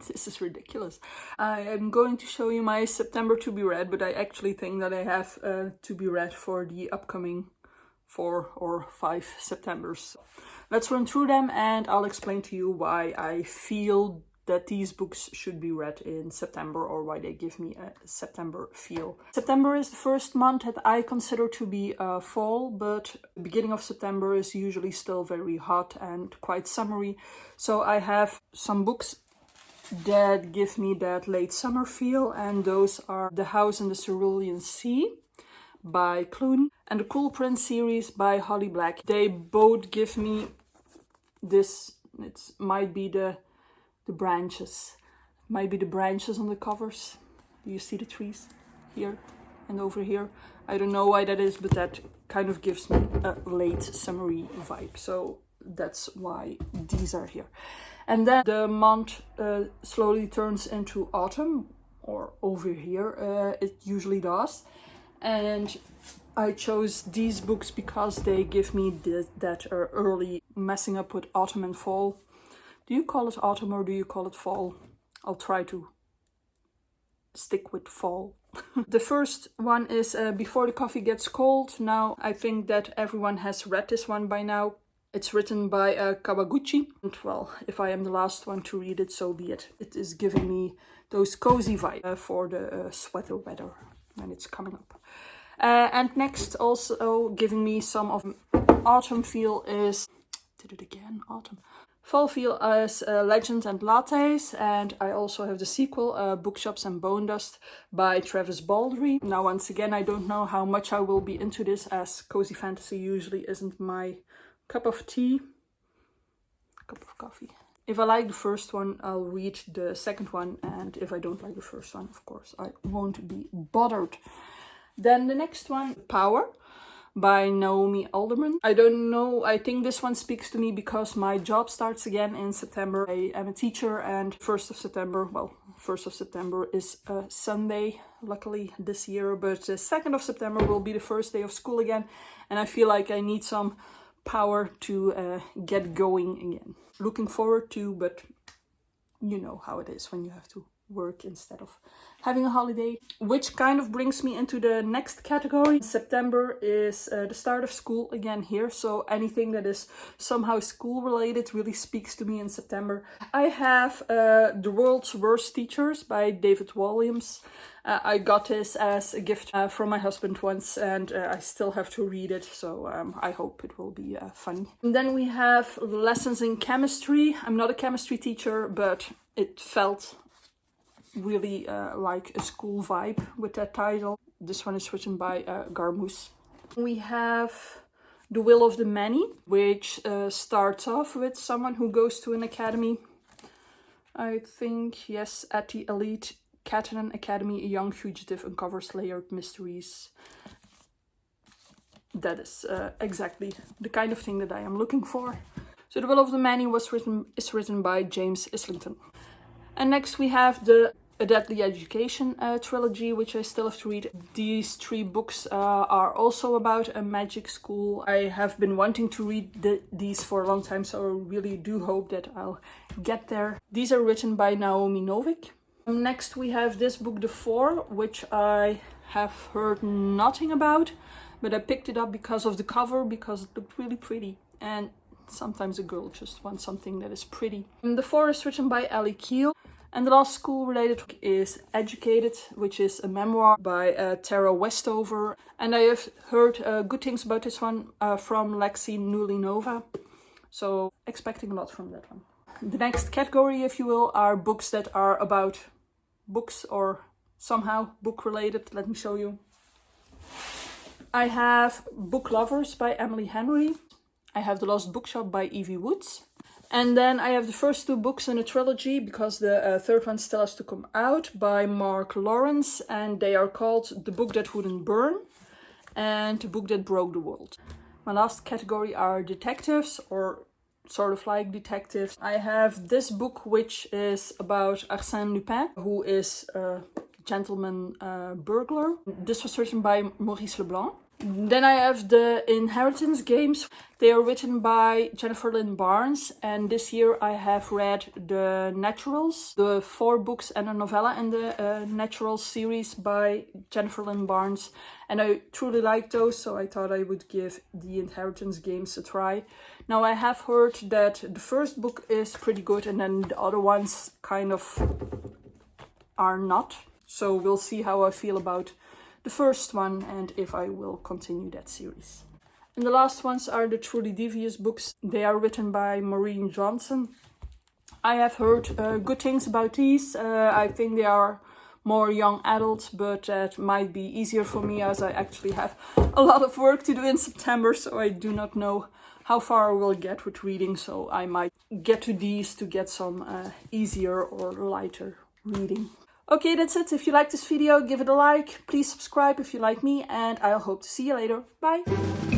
This is ridiculous. I am going to show you my September to be read, but I actually think that I have to be read for the upcoming 4 or 5 Septembers. Let's run through them and I'll explain to you why I feel that these books should be read in September, or why they give me a September feel. September is the first month that I consider to be fall, but the beginning of September is usually still very hot and quite summery. So I have some books that give me that late summer feel, and those are The House in the Cerulean Sea by Clune and the Cool Prince series by Holly Black. They both give me this, it might be the branches. Might be the branches on the covers. Do you see the trees here and over here? I don't know why that is, but that kind of gives me a late summery vibe. So that's why these are here. And then the month slowly turns into autumn, or over here it usually does. And I chose these books because they give me that early messing up with autumn and fall. Do you call it autumn or do you call it fall? I'll try to stick with fall. The first one is Before the Coffee Gets Cold. Now, I think that everyone has read this one by now. It's written by Kawaguchi. And well, if I am the last one to read it, so be it. It is giving me those cozy vibes for the sweater weather when it's coming up. And next, also giving me some of autumn feel is... Did it again? Autumn. Fall feel as Legends and Lattes, and I also have the sequel, Bookshops and Bone Dust by Travis Baldry. Now, once again, I don't know how much I will be into this, as cozy fantasy usually isn't my cup of tea. Cup of coffee. If I like the first one, I'll read the second one, and if I don't like the first one, of course, I won't be bothered. Then the next one, Power by Naomi Alderman. I don't know, I think this one speaks to me because my job starts again in September. I am a teacher, and 1st of September, well, 1st of September is a Sunday, luckily this year, but the 2nd of September will be the first day of school again, and I feel like I need some power to get going again. Looking forward to, but you know how it is when you have to work instead of having a holiday. Which kind of brings me into the next category. September is the start of school again here, so anything that is somehow school related really speaks to me in September. I have The World's Worst Teachers by David Walliams. I got this as a gift from my husband once, and I still have to read it, so I hope it will be funny. And then we have Lessons in Chemistry. I'm not a chemistry teacher, but it felt really like a school vibe with that title. This one is written by Garmus. We have The Will of the Many, which starts off with someone who goes to an academy. I think, yes, at the elite Catalan Academy, a young fugitive uncovers layered mysteries. That is exactly the kind of thing that I am looking for. So The Will of the Many is written by James Islington. And next we have A Deadly Education trilogy, which I still have to read. These 3 books are also about a magic school. I have been wanting to read these for a long time, so I really do hope that I'll get there. These are written by Naomi Novik. Next we have this book, The Four, which I have heard nothing about, but I picked it up because of the cover, because it looked really pretty. And sometimes a girl just wants something that is pretty. The Four is written by Ellie Keel. And the last school-related book is Educated, which is a memoir by Tara Westover. And I have heard good things about this one from Lexi Nulinova. So expecting a lot from that one. The next category, if you will, are books that are about books or somehow book-related. Let me show you. I have Book Lovers by Emily Henry. I have The Lost Bookshop by Evie Woods. And then I have the first 2 books in a trilogy, because the third one still has to come out, by Mark Lawrence. And they are called The Book That Wouldn't Burn and The Book That Broke the World. My last category are detectives, or sort of like detectives. I have this book, which is about Arsène Lupin, who is a gentleman burglar. This was written by Maurice Leblanc. Then I have the Inheritance games. They are written by Jennifer Lynn Barnes, and this year I have read the Naturals, the 4 books and a novella in the Naturals series by Jennifer Lynn Barnes, and I truly like those, so I thought I would give the Inheritance games a try. Now I have heard that the first book is pretty good, and then the other ones kind of are not, so we'll see how I feel about the first one and if I will continue that series. And the last ones are the Truly Devious books. They are written by Maureen Johnson. I have heard good things about these. I think they are more young adults, but that might be easier for me as I actually have a lot of work to do in September, so I do not know how far I will get with reading, so I might get to these to get some easier or lighter reading. Okay, that's it. If you like this video, give it a like. Please subscribe if you like me, and I hope to see you later. Bye!